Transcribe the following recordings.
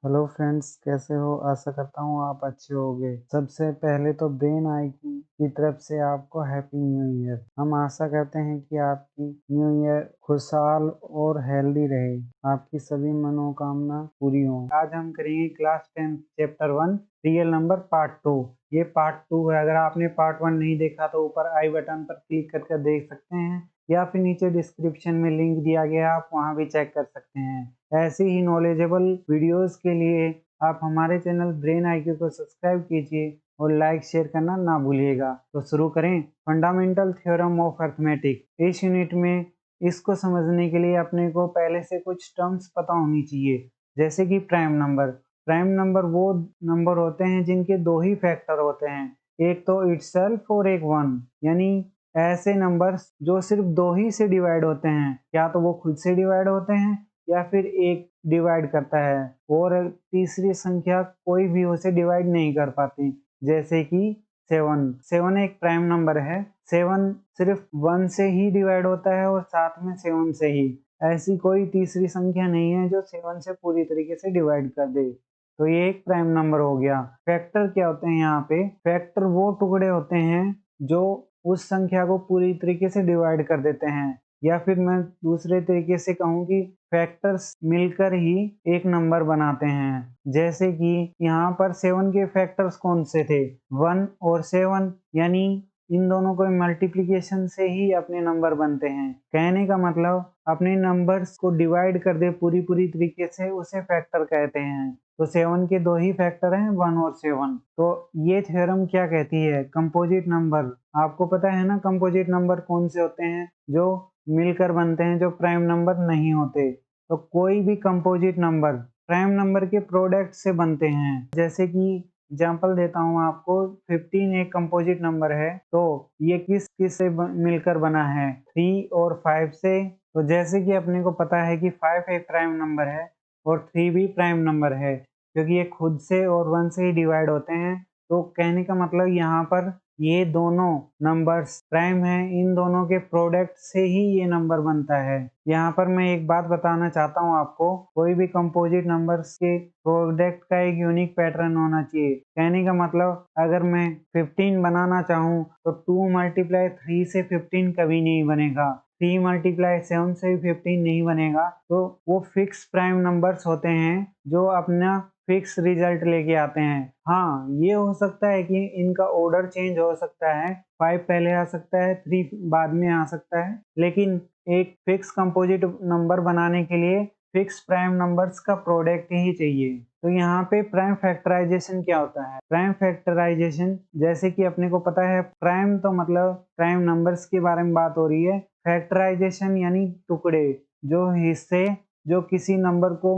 Hello friends, कैसे हो? आशा करता हूँ आप अच्छे होंगे। सबसे पहले तो ब्रेन आई की तरफ से आपको हैप्पी न्यू ईयर। हम आशा करते हैं कि आपकी न्यू ईयर खुशहाल और हेल्दी रहे, आपकी सभी मनोकामना पूरी हो। आज हम करेंगे class 10 chapter 1 real number part 2। ये पार्ट 2 है। अगर आपने पार्ट 1 नहीं देखा तो ऊपर आई बटन पर क्लिक करके देख सकते हैं, या फिर नीचे डिस्क्रिप्शन में लिंक दिया गया है, आप वहां भी चेक कर सकते हैं। ऐसे ही नॉलेजेबल वीडियोस के लिए आप हमारे चैनल ब्रेन आईक्यू को सब्सक्राइब कीजिए और लाइक शेयर करना ना भूलिएगा। तो शुरू करें। Fundamental theorem of arithmetic. इस यूनिट में इसको समझने के लिए अपने को पहले से कुछ टर्म्स पता होनी चाहिए, जैसे कि प्राइम नंबर। प्राइम नंबर वो नंबर होते हैं जिनके दो ही फैक्टर होते हैं, एक तो इटसेल्फ और एक 1। यानी ऐसे नंबर्स जो सिर्फ दो ही से डिवाइड होते हैं, या तो वो खुद से डिवाइड होते हैं या फिर एक डिवाइड करता है, और तीसरी संख्या कोई भी उसे डिवाइड नहीं कर पाती। जैसे कि 7। 7 एक प्राइम नंबर है। 7 सिर्फ 1 से ही डिवाइड होता है और साथ में 7 से ही। ऐसी कोई तीसरी संख्या नहीं है जो 7 से पूरी तरीके से डिवाइड कर दे। तो ये एक प्राइम नंबर हो गया। फैक्टर क्या होते हैं? यहाँ पे फैक्टर वो टुकड़े होते हैं जो उस संख्या को पूरी तरीके से डिवाइड कर देते हैं, या फिर मैं दूसरे तरीके से कहूँ कि फैक्टर्स मिलकर ही एक नंबर बनाते हैं। जैसे कि यहाँ पर 7 के फैक्टर्स कौन से थे? 1 और 7। यानी इन दोनों को मल्टीप्लिकेशन से ही अपने नंबर बनते हैं। कहने का मतलब अपने नंबर्स को डिवाइड कर दे पूरी तरीके से, उसे फैक्टर कहते हैं। तो 7 के दो ही फैक्टर हैं, 1 और 7। तो ये थ्योरम क्या कहती है? Composite number. आपको पता है ना कंपोजिट नंबर कौन से होते हैं? जो मिलकर बनते हैं, जो प्राइम नंबर नहीं होते। तो कोई भी कंपोजिट नंबर प्राइम नंबर के प्रोडक्ट से बनते हैं। जैसे कि एग्जांपल देता हूँ आपको, 15 एक कंपोजिट नंबर है, तो ये किस किस से मिलकर बना है? 3 और 5 से। तो जैसे कि अपने को पता है कि 5 एक प्राइम नंबर है और 3 भी प्राइम नंबर है, क्योंकि ये खुद से और 1 से ही डिवाइड होते हैं। तो कहने का मतलब यहाँ पर ये दोनों नंबर्स प्राइम हैं, इन दोनों के प्रोडक्ट से ही ये नंबर बनता है। यहाँ पर मैं एक बात बताना चाहता हूँ आपको, कोई भी कंपोजिट नंबर्स के प्रोडक्ट का एक यूनिक पैटर्न होना चाहिए। कहने का मतलब अगर मैं 15 बनाना चाहूँ तो 2 मल्टीप्लाई 3 से 15 कभी नहीं बनेगा, 3 मल्टीप्लाई 7 से 15 नहीं बनेगा। तो वो फिक्स प्राइम नंबर्स होते हैं जो अपना फिक्स रिजल्ट लेके आते हैं। हाँ, ये हो सकता है कि इनका ऑर्डर चेंज हो सकता है, 5 पहले आ सकता है, 3 बाद में आ सकता है, लेकिन एक फिक्स कंपोजिट नंबर बनाने के लिए फिक्स प्राइम नंबर्स का प्रोडक्ट ही चाहिए। तो यहाँ पे प्राइम फैक्टराइजेशन क्या होता है? प्राइम फैक्टराइजेशन, जैसे कि अपने को पता है, प्राइम तो मतलब प्राइम नंबर्स के बारे में बात हो रही है। फैक्टराइजेशन यानी टुकड़े, जो हिस्से जो किसी नंबर को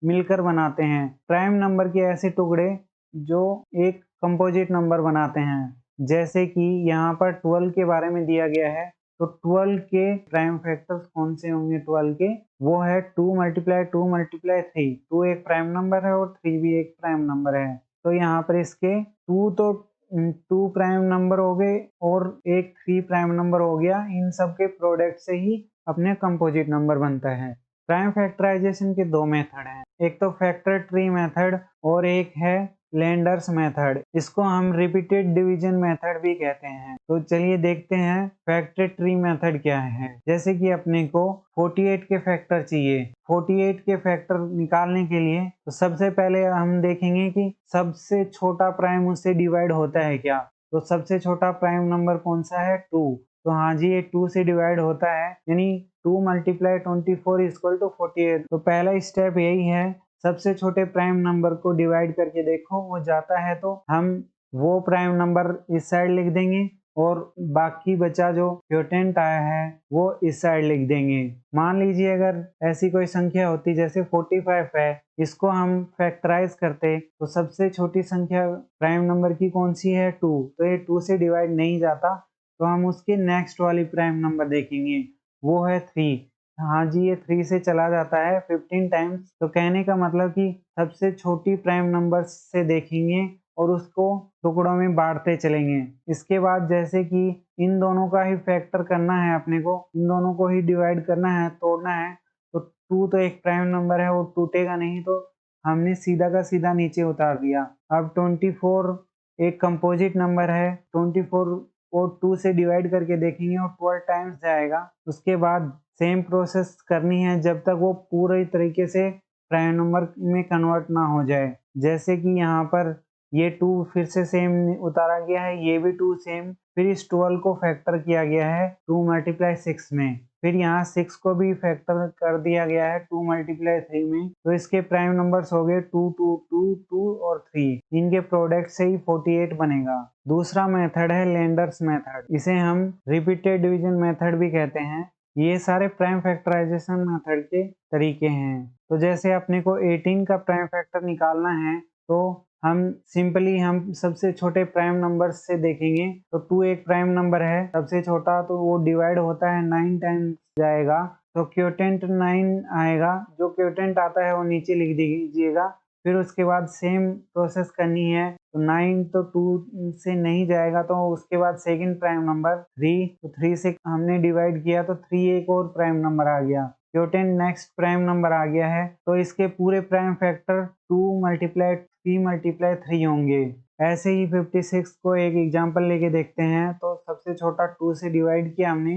मिलकर बनाते हैं। प्राइम नंबर के ऐसे टुकड़े जो एक कंपोजिट नंबर बनाते हैं। जैसे कि यहाँ पर 12 के बारे में दिया गया है, तो 12 के प्राइम फैक्टर्स कौन से होंगे? 12 के वो है 2 मल्टीप्लाई 2 मल्टीप्लाई 3। 2 एक प्राइम नंबर है और 3 भी एक प्राइम नंबर है। तो यहाँ पर इसके 2 तो 2 प्राइम नंबर हो गए और एक 3 प्राइम नंबर हो गया। इन सब के प्रोडक्ट से ही अपने कंपोजिट नंबर बनता है। प्राइम फैक्टराइजेशन के दो मेथड हैं, एक तो फैक्टर ट्री मेथड और एक है लेंडर्स मेथड। इसको हम रिपीटेड डिवीजन मेथड भी कहते हैं। तो चलिए देखते हैं फैक्टर ट्री मेथड क्या है। जैसे कि अपने को 48 के फैक्टर चाहिए। 48 के फैक्टर निकालने के लिए तो सबसे पहले हम देखेंगे कि सबसे छोटा प्राइम उससे डिवाइड होता है क्या। तो सबसे छोटा प्राइम नंबर कौन सा है? 2। तो हाँ जी, ये 2 से डिवाइड होता है, यानी 2 मल्टीप्लाई 24 इक्वल टू 48। तो पहला स्टेप यही है, सबसे छोटे प्राइम नंबर को डिवाइड करके देखो, वो जाता है तो हम वो प्राइम नंबर इस साइड लिख देंगे और बाकी बचा जो क्वोटिएंट आया है वो इस साइड लिख देंगे। मान लीजिए अगर ऐसी कोई संख्या होती जैसे 45 है, इसको हम फैक्टराइज करते तो सबसे छोटी संख्या प्राइम नंबर की कौन सी है? 2। तो ये 2 से डिवाइड नहीं जाता, तो हम उसके नेक्स्ट वाली प्राइम नंबर देखेंगे, वो है 3। हाँ जी, ये 3 से चला जाता है 15 टाइम्स। तो कहने का मतलब कि सबसे छोटी प्राइम नंबर से देखेंगे और उसको टुकड़ों में बांटते चलेंगे। इसके बाद जैसे कि इन दोनों का ही फैक्टर करना है अपने को, इन दोनों को ही डिवाइड करना है, तोड़ना है। तो 2 तो एक प्राइम नंबर है, वो टूटेगा नहीं, तो हमने सीधा का सीधा नीचे उतार दिया। अब 24 एक कंपोजिट नंबर है, 24 को 2 से डिवाइड करके देखेंगे और 12 टाइम्स जाएगा। उसके बाद सेम प्रोसेस करनी है जब तक वो पूरी तरीके से प्राइम नंबर में कन्वर्ट ना हो जाए। जैसे कि यहाँ पर ये 2 फिर से सेम उतारा गया है, ये भी 2 सेम, फिर इस 12 को फैक्टर किया गया है 2 मल्टीप्लाई 6 में, फिर यहाँ 6 को भी फैक्टर कर दिया गया है 2 मल्टीप्लाई 3 में। तो इसके प्राइम नंबर्स हो गए 2 2 2 2 और 3। इनके प्रोडक्ट से ही 48 बनेगा। दूसरा मेथड है लेंडर्स मेथड, इसे हम रिपीटेड डिवीजन मेथड भी कहते हैं। ये सारे प्राइम फैक्टराइजेशन मेथड के तरीके हैं। तो जैसे अपने को 18 का प्राइम फैक्टर निकालना है तो हम सिंपली हम सबसे छोटे प्राइम नंबर से देखेंगे। तो 2 एक प्राइम नंबर है, सबसे छोटा, तो वो डिवाइड होता है 9 टाइम्स जाएगा, तो क्वोटेंट 9 आएगा। जो क्वोटेंट आता है वो नीचे लिख दीजिएगा। फिर उसके बाद सेम प्रोसेस करनी है, तो 9 तो 2 से नहीं जाएगा, तो उसके बाद सेकंड प्राइम नंबर 3, तो 3 से हमने डिवाइड किया तो 3 एक और प्राइम नंबर आ गया। क्वोटेंट नेक्स्ट प्राइम नंबर आ गया है, तो इसके पूरे प्राइम फैक्टर 2 मल्टीप्लाई 3 मल्टीप्लाई 3 होंगे। ऐसे ही 56 को एक एग्जांपल लेके देखते हैं। तो सबसे छोटा 2 से डिवाइड किया हमने,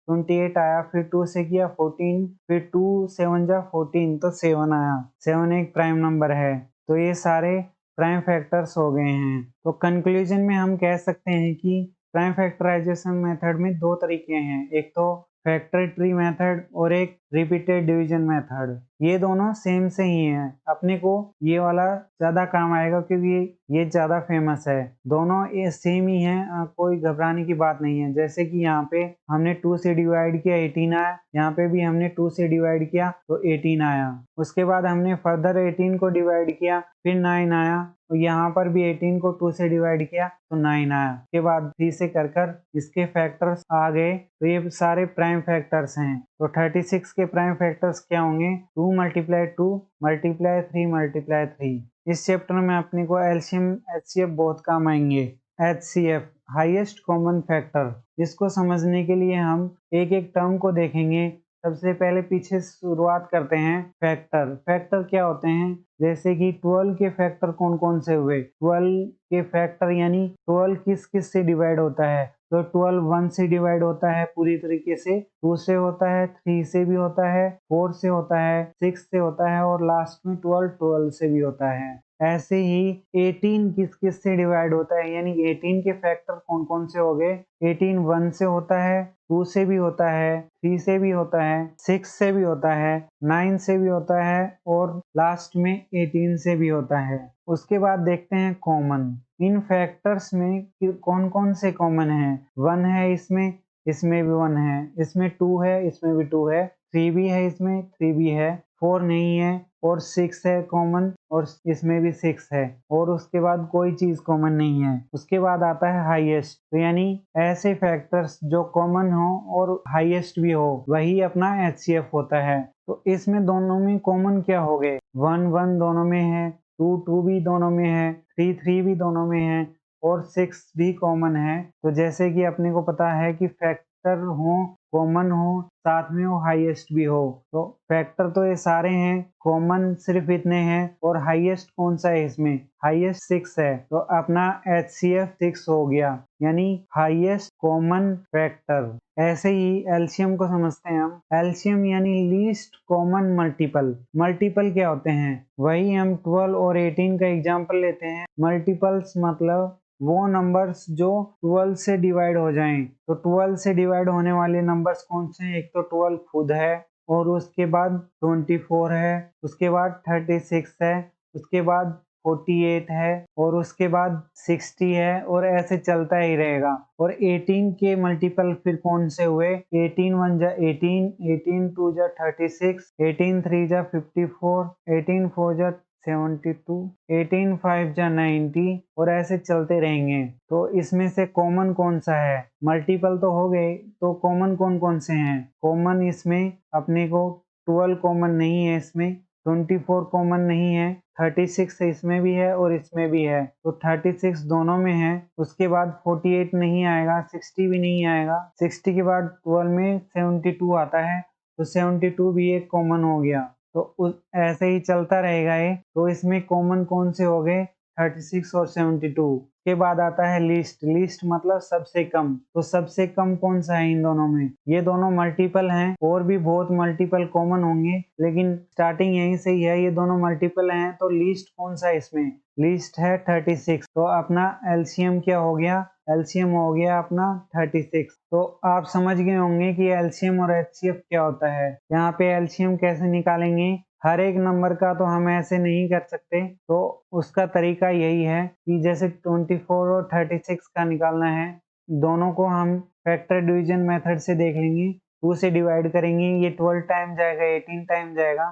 28 आया, फिर 2 से किया 14, फिर 2 7 जा 14, तो 7 आया। 7 एक प्राइम नंबर है। तो ये सारे प्राइम फैक्टर्स हो गए हैं। तो कंक्लूजन में हम कह सकते हैं कि प्राइम फैक्टराइजेशन मेथड में 2 तरीके हैं, एक तो फैक्टर ट्री मेथड और एक रिपीटेड डिवीजन मेथड। ये दोनों सेम से ही हैं। अपने को ये वाला ज्यादा काम आएगा क्योंकि ये ज्यादा फेमस है। दोनों ये सेम ही हैं, कोई घबराने की बात नहीं है। जैसे कि यहाँ पे हमने 2 से डिवाइड किया 18 आया, यहाँ पे भी हमने 2 से डिवाइड किया तो 18 आया। उसके बाद हमने फर्दर 18 को डिवाइड किया, फिर 9 आया, तो यहाँ पर भी 18 को 2 से डिवाइड किया तो 9 आया। उसके बाद 3 से कर इसके फैक्टर्स आ गए, तो ये सारे प्राइम फैक्टर्स हैं। तो 36 के प्राइम फैक्टर्स क्या होंगे? 2 मल्टीप्लाई 2 मल्टीप्लाई 3 मल्टीप्लाई 3। इस चैप्टर में अपने को एलसीएम एचसीएफ बहुत काम आएंगे। एचसीएफ हाईएस्ट कॉमन फैक्टर, इसको समझने के लिए हम एक एक टर्म को देखेंगे। सबसे पहले पीछे शुरुआत करते हैं। फैक्टर, फैक्टर क्या होते हैं? जैसे कि 12 के फैक्टर कौन कौन से हुए? 12 के फैक्टर यानी 12 किस किस से डिवाइड होता है? तो 12 1 से डिवाइड होता है पूरी तरीके से, 2 से होता है, 3 से भी होता है, 4 से होता है, 6 से होता है और लास्ट में 12 से भी होता है। ऐसे ही 18 किस किस से डिवाइड होता है, यानी 18 के फैक्टर कौन कौन से हो गए? 18 1 से होता है, 2 से भी होता है, 3 से भी होता है, 6 से भी होता है, 9 से भी होता है और लास्ट में 18 से भी होता है। उसके बाद देखते हैं कॉमन। इन फैक्टर्स में कौन कौन से कॉमन है? 1 है इसमें, इसमें भी 1 है, इसमें 2 है, इसमें भी 2 है, 3 भी है, इसमें 3 भी है, 4 नहीं है और 6 है कॉमन और इसमें भी 6 है, और उसके बाद कोई चीज कॉमन नहीं है। उसके बाद आता है हाईएस्ट, तो यानी ऐसे फैक्टर्स जो कॉमन हो और हाईएस्ट भी हो, वही अपना एचसीएफ होता है। तो इसमें दोनों में कॉमन क्या हो गए? 1 1 दोनों में है, 2 2 भी दोनों में है, 3 3 भी दोनों में है और 6 भी कॉमन है। तो जैसे कि अपने को पता है कि फैक्टर हो, कॉमन हो, साथ में वो हाईएस्ट भी हो। तो फैक्टर तो ये सारे हैं, कॉमन सिर्फ इतने हैं। और हाईएस्ट कौन सा है इसमें? हाईएस्ट 6 है, तो अपना एचसीएफ 6 हो गया, यानी हाईएस्ट कॉमन फैक्टर। ऐसे ही एलसीएम को समझते हैं हम। एलसीएम यानी लीस्ट कॉमन मल्टीपल। मल्टीपल क्या होते हैं? वही हम 12 और 18 का एग्जाम्पल लेते हैं। मल्टीपल्स मतलब वो नंबर्स जो 12 से डिवाइड हो जाएं। तो 12 से डिवाइड होने वाले नंबर्स कौन से हैं? एक तो 12 खुद है और उसके बाद 24 है, उसके बाद 36 है, उसके बाद 48 है और उसके बाद 60 है और ऐसे चलता ही रहेगा। और 18 के मल्टीपल फिर कौन से हुए? 18 1 जा 18, 18 2 जा 36, 18 3 जा 54, 18 4 जा 72, 18 5 जा 90 और ऐसे चलते रहेंगे। तो इसमें से कॉमन कौन सा है? मल्टीपल तो हो गए, तो कॉमन कौन कौन से हैं? कॉमन इसमें अपने को 12 कॉमन नहीं है, इसमें 24 कॉमन नहीं है, 36 इसमें भी है और इसमें भी है, तो 36 दोनों में है। उसके बाद 48 नहीं आएगा, 60 भी नहीं आएगा, 60 के बाद 12 में 72 आता है, तो 72 भी एक कॉमन हो गया। तो ऐसे ही चलता रहेगा ये। तो इसमें कॉमन कौन से हो गए, 36 और 72। के बाद आता है लिस्ट। लिस्ट मतलब सबसे कम। तो सबसे कम कौन सा है इन दोनों में, ये दोनों मल्टीपल हैं, और भी बहुत मल्टीपल कॉमन होंगे, लेकिन स्टार्टिंग यहीं से ही है, ये दोनों मल्टीपल हैं। तो लिस्ट कौन सा है इसमें, लिस्ट है 36। तो अपना एलसीएम क्या हो गया, एलसीएम हो गया अपना 36। तो आप समझ गए होंगे कि एलसीएम और एचसीएफ क्या होता है। यहाँ पे एलसीएम कैसे निकालेंगे, हर एक नंबर का तो हम ऐसे नहीं कर सकते, तो उसका तरीका यही है कि जैसे 24 और 36 का निकालना है, दोनों को हम फैक्टर डिवीजन मेथड से देख लेंगे। 2 से डिवाइड करेंगे, ये 12 टाइम जाएगा, 18 टाइम जाएगा।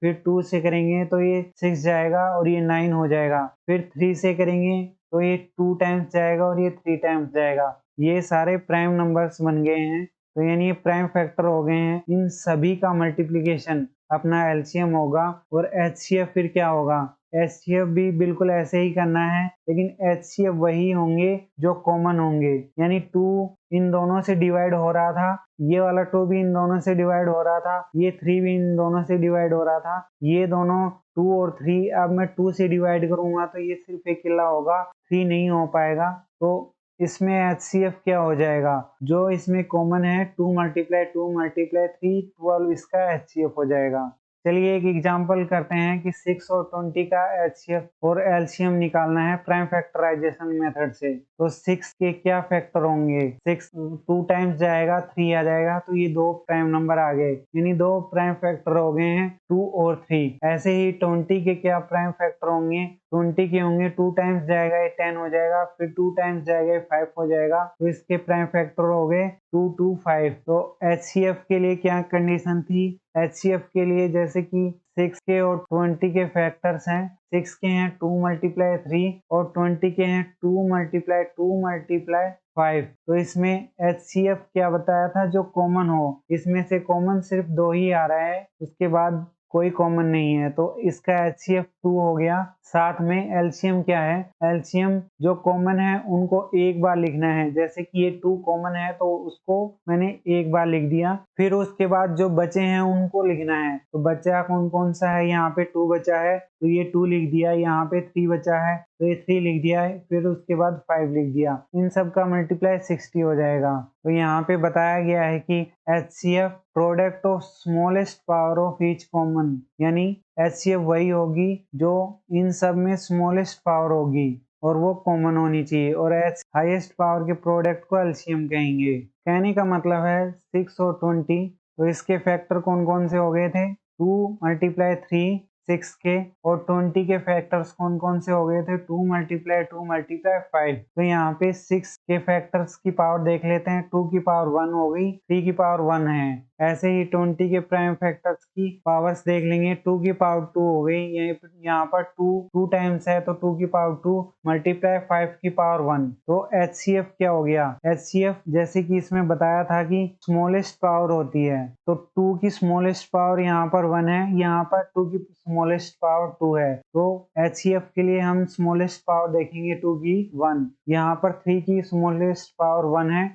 फिर 2 से करेंगे तो ये 6 जाएगा और ये 9 हो जाएगा। फिर 3 से करेंगे तो ये 2 टाइम्स जाएगा और ये 3 टाइम्स जाएगा। ये सारे प्राइम नंबर्स बन गए हैं, तो यानी ये प्राइम फैक्टर हो गए हैं। इन सभी का मल्टीप्लिकेशन अपना एलसीएम होगा। और एचसीएफ फिर क्या होगा, एचसीएफ भी बिल्कुल ऐसे ही करना है, लेकिन एचसीएफ वही होंगे जो कॉमन होंगे। यानी 2 इन दोनों से डिवाइड हो रहा था, ये वाला 2 भी इन दोनों से डिवाइड हो रहा था, ये 3 भी इन दोनों से डिवाइड हो रहा था। ये दोनों 2 और 3, अब मैं 2 से डिवाइड करूंगा तो ये सिर्फ अकेला होगा, 3 नहीं हो पाएगा। तो इसमें एचसीएफ क्या हो जाएगा, जो इसमें कॉमन है 2 मल्टीप्लाई 2 मल्टीप्लाई 3, 12 इसका एचसीएफ हो जाएगा। चलिए एक एग्जांपल करते हैं कि 6 और 20 का एचसीएफ और एलसीएम निकालना है प्राइम फैक्टराइजेशन मेथड से। तो 6 के क्या फैक्टर होंगे, 6 2 टाइम्स जाएगा, 3 आ जाएगा, तो ये 2 प्राइम नंबर आ गए, यानी 2 प्राइम फैक्टर हो गए हैं 2 और 3। ऐसे ही 20 के क्या प्राइम फैक्टर होंगे, 20 के होंगे 2 टाइम्स जाएगा ये 10 हो जाएगा, फिर 2 टाइम्स जाएगा ये 5 हो जाएगा। तो इसके प्राइम फैक्टर हो गए 2 2 5। तो एचसीएफ के लिए क्या कंडीशन थी, एचसीएफ के लिए जैसे कि 6 के और 20 के फैक्टर्स हैं, 6 के हैं 2 मल्टीप्लाई 3 और 20 के हैं 2 मल्टीप्लाई 2 मल्टीप्लाई 5। तो इसमें एचसीएफ क्या बताया था, जो कॉमन हो, इसमें से कॉमन सिर्फ 2 ही आ रहा है, उसके बाद कोई कॉमन नहीं है, तो इसका एचसीएफ 2 हो गया। साथ में एलसीएम क्या है, एलसीएम जो कॉमन है उनको एक बार लिखना है, जैसे कि ये 2 कॉमन है तो उसको मैंने एक बार लिख दिया। फिर उसके बाद जो बचे हैं उनको लिखना है, तो बचा कौन कौन सा है, यहाँ पे 2 बचा है तो ये 2 लिख दिया, यहाँ पे 3 बचा है तो ये 3 लिख दिया है, फिर उसके बाद 5 लिख दिया। इन सब का मल्टीप्लाई 60 हो जाएगा। तो यहाँ पे बताया गया है कि HCF product of smallest power of each common, यानी एचसीएफ वही होगी जो इन सब में स्मॉलेस्ट पावर होगी और वो कॉमन होनी चाहिए, और एच हाईएस्ट पावर के प्रोडक्ट को एलसीएम कहेंगे। कहने का मतलब है 6 और 20, तो इसके फैक्टर कौन कौन से हो गए थे, 2 मल्टीप्लाई 3 6 के, और 20 के फैक्टर्स कौन कौन से हो गए थे, 2 मल्टीप्लाई 2 मल्टीप्लाई 5। तो यहाँ पे 6 के फैक्टर्स की पावर देख लेते हैं, 2 की पावर 1 हो गई, 3 की पावर 1 है। ऐसे ही 20 के प्राइम फैक्टर्स की पावर्स देख लेंगे, 2 की पावर 2 हो गई, यहाँ पर 2 टाइम्स है तो 2 की पावर 2 मल्टीप्लाई 5 की पावर 1। तो एचसीएफ क्या हो गया, एचसीएफ जैसे कि इसमें बताया था कि स्मॉलेस्ट पावर होती है, तो 2 की स्मॉलेस्ट पावर यहाँ पर 1 है, यहाँ पर 2 की स्मॉलेस्ट पावर 2 है। तो एचसीएफ के लिए हम स्मॉलेस्ट पावर देखेंगे 2 की 1, यहाँ पर 3 की स्मॉलेस्ट पावर 1 है,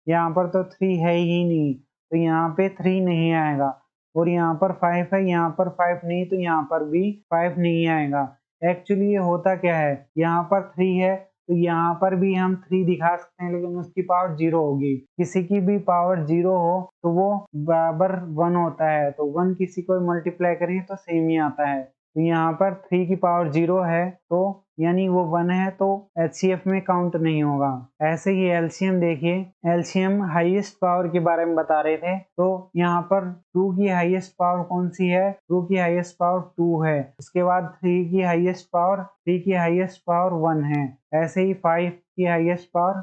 यहाँ पर तो 3 है ही नहीं, तो यहाँ पे 3 नहीं आएगा, और यहाँ पर 5 है, यहाँ पर 5 नहीं, तो यहाँ पर भी 5 नहीं आएगा। एक्चुअली ये होता क्या है, यहाँ पर 3 है तो यहाँ पर भी हम 3 दिखा सकते हैं, लेकिन उसकी पावर 0 होगी। किसी की भी पावर 0 हो तो वो बराबर 1 होता है, तो 1 किसी को मल्टीप्लाई करें तो सेम ही आता है। तो यहाँ पर 3 की पावर 0 है, तो यानी वो 1 है, तो एचसीएफ में काउंट नहीं होगा। ऐसे ही एलसीएम देखिए, एलसीएम हाईएस्ट पावर के बारे में बता रहे थे, तो यहाँ पर 2 की हाईएस्ट पावर कौन सी है, 2 की हाईएस्ट पावर 2 है, उसके बाद 3 की हाईएस्ट पावर 3 की हाईएस्ट पावर 1 है, ऐसे ही 5 की हाईएस्ट पावर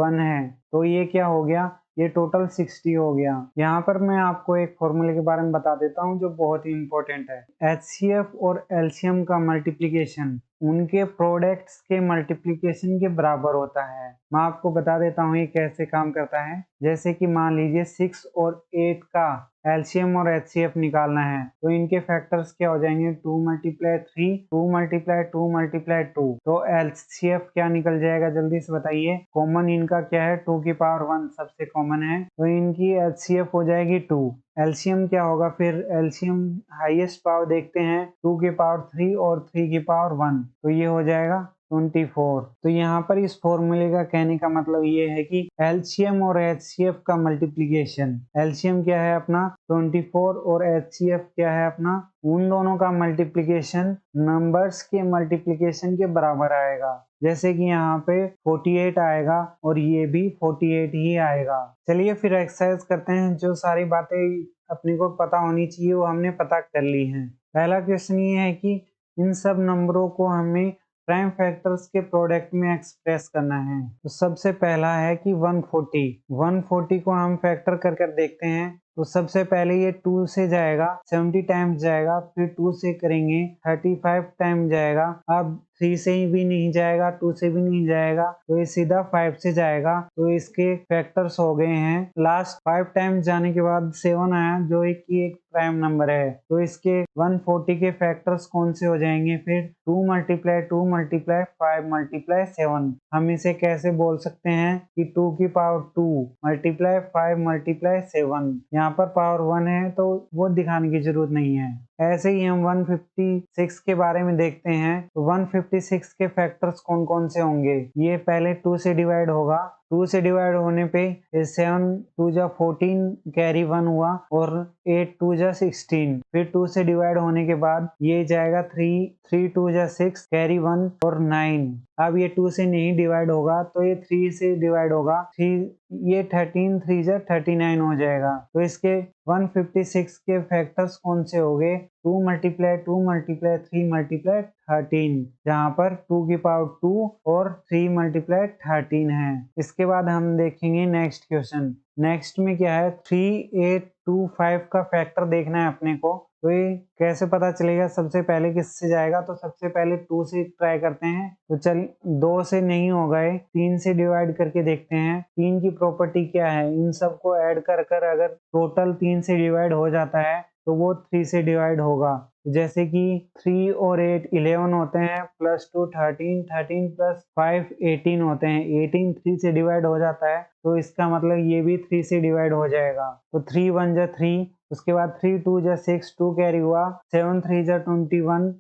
1 है, तो ये क्या हो गया, ये टोटल 60 हो गया। यहाँ पर मैं आपको एक फॉर्मूले के बारे में बता देता हूँ जो बहुत ही इंपॉर्टेंट है। एचसीएफ और एलसीएम का मल्टीप्लिकेशन उनके प्रोडक्ट्स के मल्टीप्लिकेशन के बराबर होता है। मैं आपको बता देता हूँ ये कैसे काम करता है। जैसे कि मान लीजिए 6 और 8 का एलसीएम और एचसीएफ निकालना है। तो इनके फैक्टर्स क्या हो जाएंगे, 2 मल्टीप्लाई 3, 2 मल्टीप्लाई 2 मल्टीप्लाई 2। तो एलसीएफ क्या निकल जाएगा, जल्दी से बताइए। कॉमन इनका क्या है, 2 की पावर 1 सबसे कॉमन है, तो इनकी एचसीएफ हो जाएगी 2। एलसीएम क्या होगा फिर, एलसीएम हाईएस्ट पावर देखते हैं, 2 की पावर 3 और 3 की पावर 1, तो ये हो जाएगा 24। तो यहाँ पर इस फॉर्मूले का कहने का मतलब ये है कि एलसीएम और एचसीएफ का मल्टीप्लिकेशन, एलसीएम क्या है अपना 24 और एचसीएफ क्या है अपना, उन दोनों का मल्टीप्लिकेशन नंबर्स के मल्टीप्लिकेशन के बराबर आएगा। जैसे कि यहाँ पे 48 आएगा और ये भी 48 ही आएगा। चलिए फिर एक्सरसाइज करते हैं। जो सारी बातें अपने को पता होनी चाहिए वो हमने पता कर ली हैं। पहला क्वेश्चन ये है कि इन सब नंबरों को हमें प्राइम फैक्टर्स के प्रोडक्ट में एक्सप्रेस करना है। तो सबसे पहला है कि 140 को हम फैक्टर कर कर देखते हैं। तो सबसे पहले ये 2 से जाएगा, 70 टाइम्स जाएगा, फिर 2 से करेंगे 35 टाइम जाएगा। अब 3 से भी नहीं जाएगा, 2 से भी नहीं जाएगा, तो ये सीधा 5 से जाएगा। तो इसके फैक्टर्स हो गए हैं, लास्ट 5 टाइम्स जाने के बाद 7 आया, जो एक प्राइम नंबर है। तो इसके 140 के फैक्टर्स कौन से हो जाएंगे फिर, 2 मल्टीप्लाई 2 मल्टीप्लाई 5 मल्टीप्लाई 7। हम इसे कैसे बोल सकते हैं कि 2 की पावर 2 मल्टीप्लाई 5 मल्टीप्लाई 7। यहाँ पर पावर 1 है तो वो दिखाने की जरूरत नहीं है। ऐसे ही हम 156 के बारे में देखते हैं। तो 156 के फैक्टर्स कौन कौन से होंगे, ये पहले 2 से डिवाइड होगा, 2 से डिवाइड होने पे 7 2 जा 14 कैरी 1 हुआ और 8 2 जा 16। फिर 2 से डिवाइड होने के बाद ये जाएगा 3 2 जा 6 कैरी 1 और 9। अब ये 2 से नहीं डिवाइड होगा तो ये 3 से डिवाइड होगा, 3 ये 13 3 जा 39 हो जाएगा। तो इसके 156 के फैक्टर्स कौन से हो गए, 2 मल्टीप्लाई 2 मल्टीप्लाई 3 मल्टीप्लाई 13, जहाँ पर 2 की पावर 2 और 3 मल्टीप्लाई 13 है। इसके बाद हम देखेंगे नेक्स्ट क्वेश्चन। नेक्स्ट में क्या है, 3825 का फैक्टर देखना है अपने को। तो ये कैसे पता चलेगा, सबसे पहले किससे जाएगा, तो सबसे पहले 2 से ट्राई करते हैं। तो चल 2 से नहीं हो गए, 3 से डिवाइड करके देखते हैं। 3 की प्रॉपर्टी क्या है, इन सबको ऐड कर कर अगर टोटल 3 से डिवाइड हो जाता है तो वो 3 से डिवाइड होगा। जैसे कि 3 और 8 11 होते हैं, प्लस 2 13, 13 प्लस 5 18 होते हैं, 18 3 से डिवाइड हो जाता है, तो इसका मतलब ये भी 3 से डिवाइड हो जाएगा। तो 3 1 जा 3, उसके बाद 3 2 जा 6 2 कैरी हुआ, 7 3 जा 21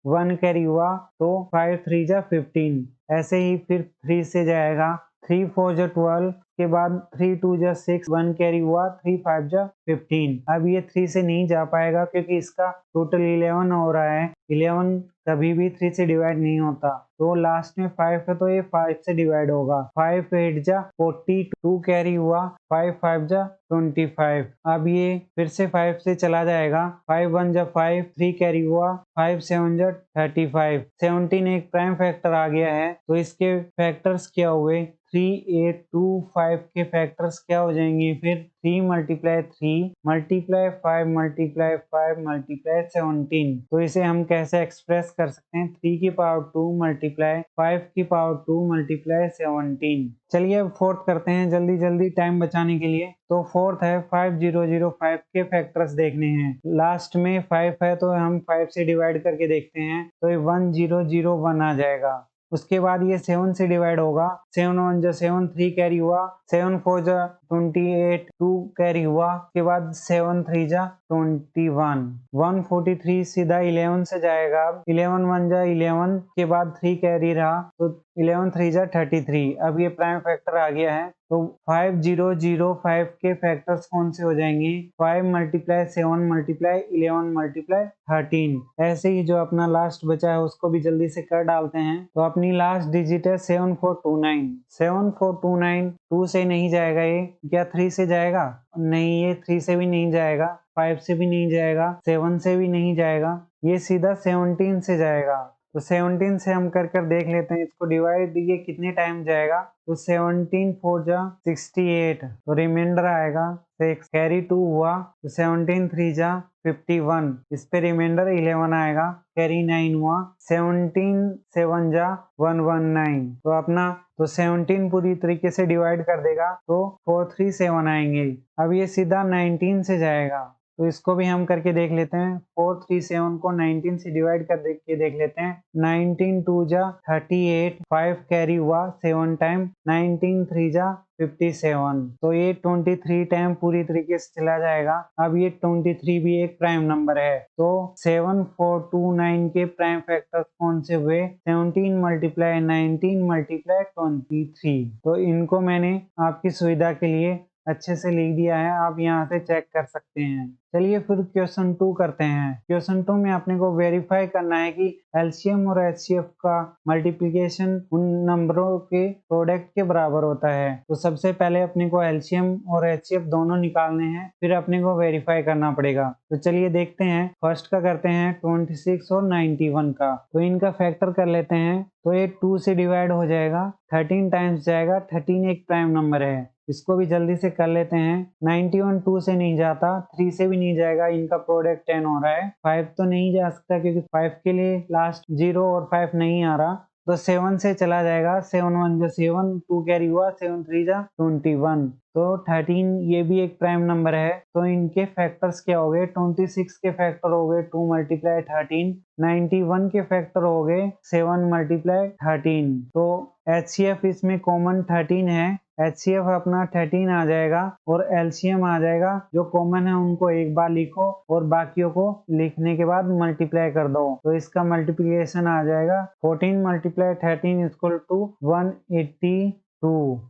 1 कैरी हुआ, तो 5 3 जा 15। ऐसे ही फिर 3 से जाएगा, 3 4 जा 12 के बाद 3 2 जा 6 1 कैरी हुआ, 3 5 जा 15। अब ये 3 से नहीं जा पाएगा क्योंकि इसका टोटल 11 हो रहा है, 11 कभी भी 3 से डिवाइड नहीं होता। तो लास्ट में 5 है तो ये 5 से डिवाइड होगा, 5 8 जा 40, 2 कैरी हुआ, 5 5 जा 25। अब ये फिर से 5 से चला जाएगा, 5 1 जा 5, 3 कैरी हुआ, 5 7 जा 35। 17 एक प्राइम फैक्टर आ गया है, तो इसके फैक्टर्स क्या हुए, 3 8 2 5 के फैक्टर्स क्या हो जाएंगे फिर, 3 मल्टीप्लाई 3 मल्टीप्लाई 5 मल्टीप्लाई 5 मल्टीप्लाई 17। तो इसे हम कैसे एक्सप्रेस कर सकते हैं, 3 की पावर 2 मल्टीप्लाई 5 की पावर 2 मल्टीप्लाई 17। चलिए अब फोर्थ करते हैं जल्दी जल्दी टाइम बचाने के लिए। तो फोर्थ है 5005 के फैक्टर्स देखने हैं। लास्ट में 5 है तो हम 5 से डिवाइड करके देखते हैं, तो ये 1001 आ जाएगा। उसके बाद ये 7 से डिवाइड होगा, 7 1 जा 7 3 कैरी हुआ, 7 4 जा 28 2 कैरी हुआ, उसके बाद 7 3 जा 21। 143 सीधा 11 से जाएगा, 11 1 जा 11 के बाद 3 कैरी रहा, तो 11 3 जा 33। अब ये प्राइम फैक्टर आ गया है। तो 5005 के फैक्टर्स कौन से हो जाएंगे, 5 मल्टीप्लाई 7 मल्टीप्लाई 11 मल्टीप्लाई 13। ऐसे ही जो अपना लास्ट बचा है उसको भी जल्दी से कर डालते हैं। तो अपनी लास्ट डिजिट है 7429। 7429 2 से नहीं जाएगा, ये क्या 3 से जाएगा, नहीं ये 3 से भी नहीं जाएगा, 5 से भी नहीं जाएगा, 7 से भी नहीं जाएगा, ये सीधा 17 से जाएगा। तो 17 से हम कर कर देख लेते हैं, इसको डिवाइड ये कितने टाइम जाएगा। तो 17 4 जा 68, तो रिमाइंडर आएगा 6 कैरी 2 हुआ, तो 17 3 जा 51, इस पे रिमाइंडर 11 आएगा, कैरी 9 हुआ, 17 7 जा 119। तो अपना तो 17 पूरी तरीके से डिवाइड कर देगा तो 437 आएंगे। अब ये सीधा 19 से जाएगा, तो इसको भी हम करके देख लेते हैं। 437 को 19 से डिवाइड कर देख लेते हैं। 19 2 जा 38, 5 कैरी हुआ 7 टाइम, 19 3 जा 57। तो ये 23 टाइम पूरी तरीके से चला जाएगा। अब ये 23 भी एक प्राइम नंबर है। तो 7 4 2 9 के प्राइम फैक्टर्स कौन से हुए? 17 मल्टीप्लाई 19 मल्टीप्लाई 23। तो इनको मैंने आपकी सुविधा के लिए अच्छे से लिख दिया है, आप यहाँ से चेक कर सकते हैं। चलिए फिर क्वेश्चन 2 करते हैं। क्वेश्चन 2 में अपने को वेरीफाई करना है कि एलसीएम और एचसीएफ का मल्टीप्लिकेशन उन नंबरों के प्रोडक्ट के बराबर होता है। तो सबसे पहले अपने को एलसीएम और एचसीएफ दोनों निकालने हैं, फिर अपने को वेरीफाई करना पड़ेगा। तो चलिए देखते हैं। फर्स्ट का करते हैं 26 और 91 का। तो इनका फैक्टर कर लेते हैं। तो ये 2 से डिवाइड हो जाएगा, 13 टाइम्स जाएगा। 13 एक प्राइम नंबर है, इसको भी जल्दी से कर लेते हैं। 91 2 से नहीं जाता, 3 से भी नहीं जाएगा, इनका प्रोडक्ट 10 हो रहा है। 5 तो नहीं जा सकता क्योंकि 5 के लिए लास्ट 0 और 5 नहीं आ रहा। तो 7 से चला जाएगा। 7 1 जो 7, 2 कैरी हुआ, 7 3 जा 21। तो 13 ये भी एक प्राइम नंबर है। तो इनके फैक्टर्स क्या हो गए? 26 के फैक्टर हो गए 2 मल्टीप्लाई 13, 91 के फैक्टर हो गए 7 मल्टीप्लाई 13। तो एचसीएफ इसमें कॉमन 13 है। एचसीएफ अपना 13 आ जाएगा और एलसीएम आ जाएगा। जो कॉमन है उनको एक बार लिखो और बाकियों को लिखने के बाद मल्टीप्लाई कर दो। तो इसका मल्टीप्लिकेशन आ जाएगा 14 multiply 13 equal to 182।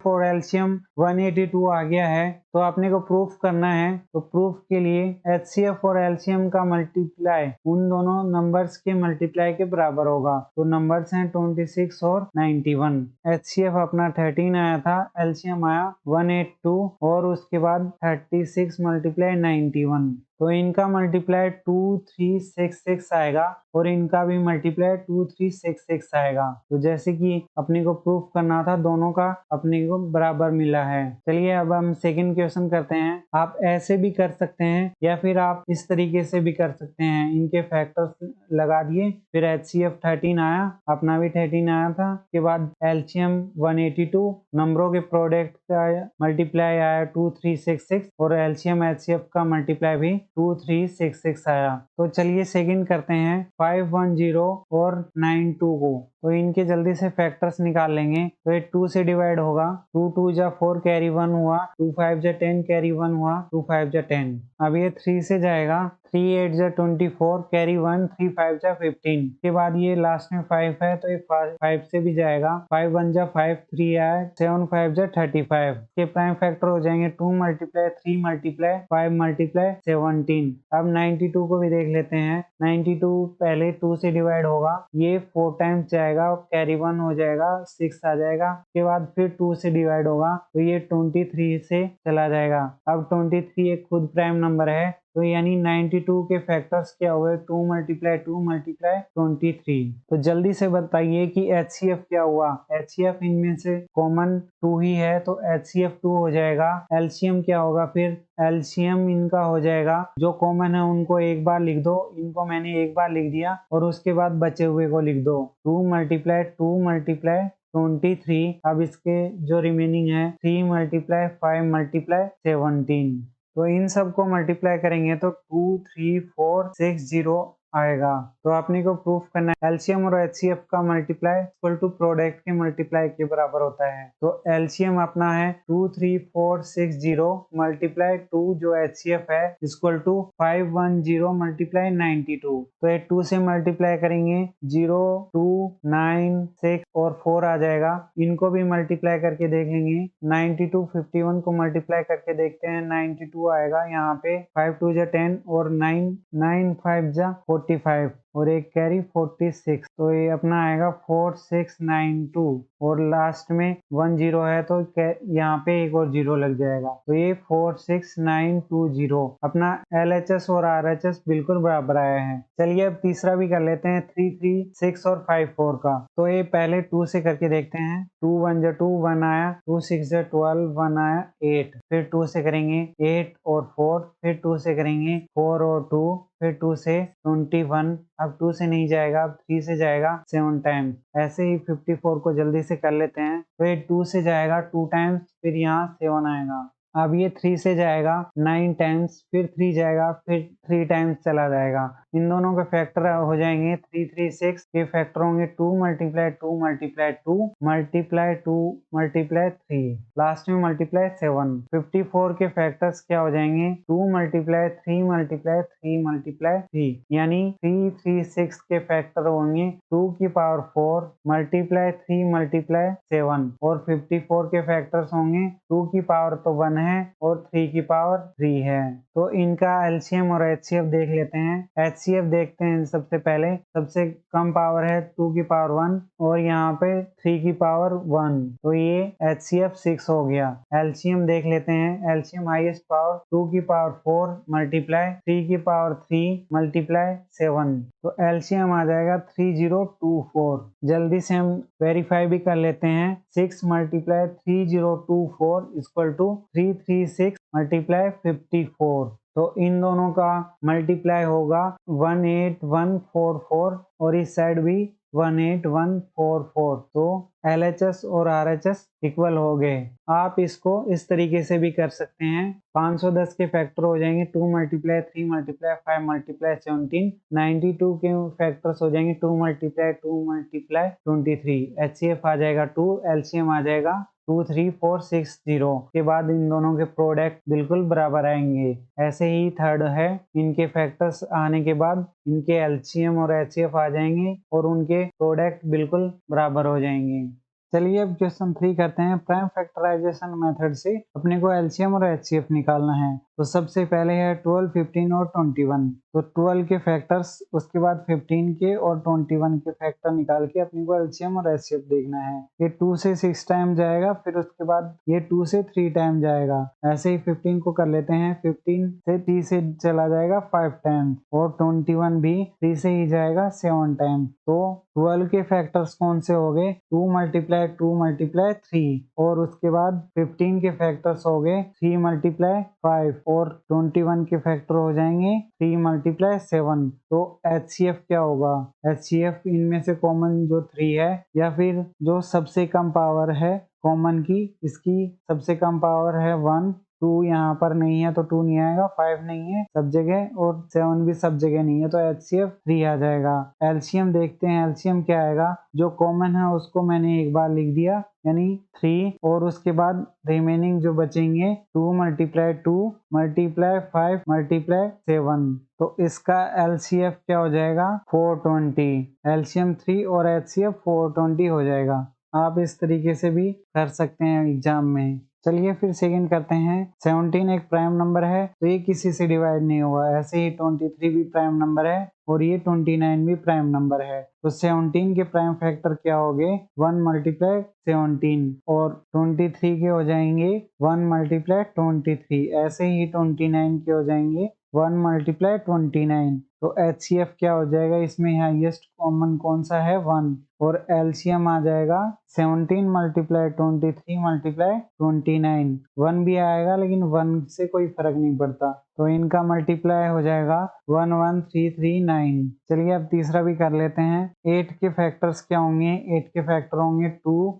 For LCM 182 आ गया है। तो आपने को प्रूफ करना है। तो प्रूफ के लिए एचसीएफ और एलसीएम का मल्टीप्लाई उन दोनों नंबर्स के मल्टीप्लाई के बराबर होगा। तो नंबर्स हैं 26 और 91। एचसीएफ अपना 13 आया था, एलसीएम आया 182 और उसके बाद 36 मल्टीप्लाई 91। तो इनका मल्टीप्लाई 2366 आएगा और इनका भी मल्टीप्लाई 2366 आएगा। तो जैसे कि अपने को प्रूफ करना था, दोनों का अपने को बराबर मिला है। चलिए अब हम सेकंड क्वेश्चन करते हैं। आप ऐसे भी कर सकते हैं या फिर आप इस तरीके से भी कर सकते हैं। इनके फैक्टर्स लगा दिए, फिर एचसीएफ 13 आया, अपना भी 13 आया था। के बाद एलसीएम 182, नंबरों के प्रोडक्ट का मल्टीप्लाई आया 2366 और एलसीएम एचसीएफ का मल्टीप्लाई भी 2366 आया। तो चलिए सेकंड करते हैं 510 और 92 को। तो इनके जल्दी से फैक्टर्स निकाल लेंगे। तो ये 2 से डिवाइड होगा, 2 2 जा 4 कैरी 1 हुआ, 2 5 जा 10 कैरी 1 हुआ, 2 5 जा 10। अब ये 3 से जाएगा, 3 8 जा 24 कैरी 1, 3 5 जा 15। के बाद ये लास्ट में 5 है तो ये 5 से भी जाएगा, 5 1 जा 5, 3 आए, 7 5 जा 35 के प्राइम फैक्टर हो जाएंगे 2 मल्टीप्लाई 3 मल्टीप्लाई 5 मल्टीप्लाई 17। अब 92 को भी देख लेते हैं। 92 पहले 2 से डिवाइड होगा, ये 4 टाइम्स जाएगा, कैरी 1 हो जाएगा, 6 आ जाएगा। के बाद फिर 2 से डिवाइड होगा तो ये 23 से चला जाएगा। अब 23 एक खुद प्राइम नंबर है, तो यानी 92 के फैक्टर्स क्या हुए? 2 मल्टीप्लाई 2 मल्टीप्लाई 23। तो जल्दी से बताइए कि एचसीएफ क्या हुआ? एचसीएफ इनमें से कॉमन 2 ही है तो एचसीएफ 2 हो जाएगा। एलसीएम क्या होगा फिर? एलसीएम इनका हो जाएगा, जो कॉमन है उनको एक बार लिख दो, इनको मैंने एक बार लिख दिया और उसके बाद बचे हुए को लिख दो। 2 मल्टीप्लाई 2 मल्टीप्लाई 23। अब इसके जो रिमेनिंग है 3 मल्टीप्लाई 5 मल्टीप्लाई 17। तो इन सब को मल्टीप्लाई करेंगे तो 23460 आएगा। तो आपने को प्रूफ करना है एलसीएम और एचसीएफ का मल्टीप्लाई इक्वल टू प्रोडक्ट के मल्टीप्लाई के बराबर होता है। तो एलसीएम अपना है 23460 मल्टीप्लाई 2 जो एचसीएफ है इक्वल टू 510 मल्टीप्लाई 92। तो ये 2 से मल्टीप्लाई करेंगे 0 2 9 6 और 4 आ जाएगा। इनको भी मल्टीप्लाई करके देख लेंगे। 92 51 को मल्टीप्लाई करके देखते हैं, 92 आएगा यहाँ पे। 5 2 जा 10 और 9 9 5 जा 45 और एक कैरी 46। तो ये अपना आएगा 4692 और लास्ट में 10 है तो यहाँ पे एक और 0 लग जाएगा। तो ये 46920 अपना LHS और RHS बिल्कुल बराबर आया है। चलिए अब तीसरा भी कर लेते हैं 336 और 54 का। तो ये पहले 2 से करके देखते हैं। 2 1 जा 2 1 आया, 2 6 जा 12 1 आया 8। फिर 2 से करेंगे 8 और 4, फिर 2 से करेंगे 4 और 2, फिर 2 से 21। अब 2 से नहीं जाएगा, अब 3 से जाएगा 7 टाइम्स। ऐसे ही 54 को जल्दी से कर लेते हैं। तो ये 2 से जाएगा 2 टाइम्स, फिर यहाँ 7 आएगा। अब ये 3 से जाएगा 9 टाइम्स, फिर 3 जाएगा, फिर 3 टाइम्स चला जाएगा। इन दोनों के फैक्टर हो जाएंगे 3 3 6 के फैक्टर होंगे 2 multiply 2 multiply 2 multiply 2 multiply 3, last में मल्टीप्लाई 7। 54 के फैक्टर्स क्या हो जाएंगे 2 मल्टीप्लाई 3 मल्टीप्लाई 3 मल्टीप्लाई 3, यानी 336 के फैक्टर होंगे 2 की पावर 4 मल्टीप्लाई 3 मल्टीप्लाई 7, और 54 के फैक्टर्स होंगे 2 की पावर तो 1 है और 3 की पावर 3 है। तो इनका एलसीएम और एचसीएफ देख लेते हैं। एचसीएफ देखते हैं सबसे पहले। सबसे कम पावर है 2 की पावर 1 और यहाँ पे 3 की पावर 1, तो ये एचसीएफ 6 हो गया। एलसीएम देख लेते हैं। एलसीएम हाईएस्ट पावर 2 की पावर 4 मल्टीप्लाई 3 की पावर 3 मल्टीप्लाई 7, तो एलसीएम आ जाएगा 3024। जल्दी से हम वेरीफाई भी कर लेते हैं। 6 मल्टीप्लाई 3024 इक्वल टू 336 मल्टीप्लाई 54, तो इन दोनों का मल्टीप्लाई होगा 18144 और इस साइड भी 18144, तो LHS और RHS इक्वल हो गए। आप इसको इस तरीके से भी कर सकते हैं। 510 के फैक्टर हो जाएंगे 2 मल्टीप्लाई 3 मल्टीप्लाई 5 मल्टीप्लाई 17। 92 के फैक्टर्स हो जाएंगे 2 मल्टीप्लाई 2 मल्टीप्लाई 23। HCF आ जाएगा 2, LCM आ जाएगा 23460 के बाद इन दोनों के प्रोडक्ट बिल्कुल बराबर आएंगे। ऐसे ही थर्ड है, इनके फैक्टर्स आने के बाद इनके LCM और HCF आ जाएंगे और उनके प्रोडक्ट बिल्कुल बराबर हो जाएंगे। चलिए अब क्वेश्चन 3 करते हैं। प्राइम फैक्टराइजेशन मेथड से अपने को एलसीएम और एचसीएफ निकालना है। तो सबसे पहले है 12, 15 और 21। तो 12 के फैक्टर्स, उसके बाद 15 के और 21 के फैक्टर निकाल के अपने को एलसीएम और एचसीएफ देखना है। ये 2 से 6 टाइम जाएगा, फिर उसके बाद ये 2 से 3 टाइम जाएगा। ऐसे ही 15 को कर लेते हैं। 15 से 3 से चला जाएगा 5 टाइम और 21 भी 3 से ही जाएगा 7 टाइम। तो 12 के फैक्टर्स कौन से हो गए 2 मल्टीप्लाई 2 मल्टीप्लाई 3, और उसके बाद 15 के फैक्टर्स हो गए 3 मल्टीप्लाई 5 और 21 के फैक्टर हो जाएंगे 3 मल्टीप्लाई 7। तो HCF क्या होगा, HCF इनमें से कॉमन जो 3 है या फिर जो सबसे कम पावर है कॉमन की, इसकी सबसे कम पावर है 1, 2 यहाँ पर नहीं है तो 2 नहीं आएगा, 5 नहीं है सब जगह और 7 भी सब जगह नहीं है, तो HCF 3 आ जाएगा। एलसीएम देखते हैं, एलसीएम क्या आएगा। जो कॉमन है उसको मैंने एक बार लिख दिया यानी 3, और उसके बाद रिमेनिंग जो बचेंगे 2 मल्टीप्लाई 2 मल्टीप्लाई 5 मल्टीप्लाई 7, तो इसका LCF क्या हो जाएगा 420। एलसीएम 3 और HCF 420 हो जाएगा। आप इस तरीके से भी कर सकते हैं एग्जाम में। चलिए फिर सेकंड करते हैं। 17 एक प्राइम नंबर है तो ये किसी से डिवाइड नहीं होगा। ऐसे ही 23 भी प्राइम नंबर है और ये 29 भी प्राइम नंबर है। तो 17 के प्राइम फैक्टर क्या हो गए 1 मल्टीप्लाई 17, और 23 के हो जाएंगे 1 मल्टीप्लाई 23। ऐसे ही 29 के हो जाएंगे 1 मल्टीप्लाई 29। तो HCF क्या हो जाएगा, इसमें हाईएस्ट कॉमन कौन सा है 1, और LCM आ जाएगा 17 मल्टीप्लाई 23 मल्टीप्लाई 29। 1 भी आएगा लेकिन 1 से कोई फर्क नहीं पड़ता, तो इनका मल्टीप्लाई हो जाएगा 11339। चलिए अब तीसरा भी कर लेते हैं। 8 के फैक्टर्स क्या होंगे, 8 के फैक्टर होंगे 2,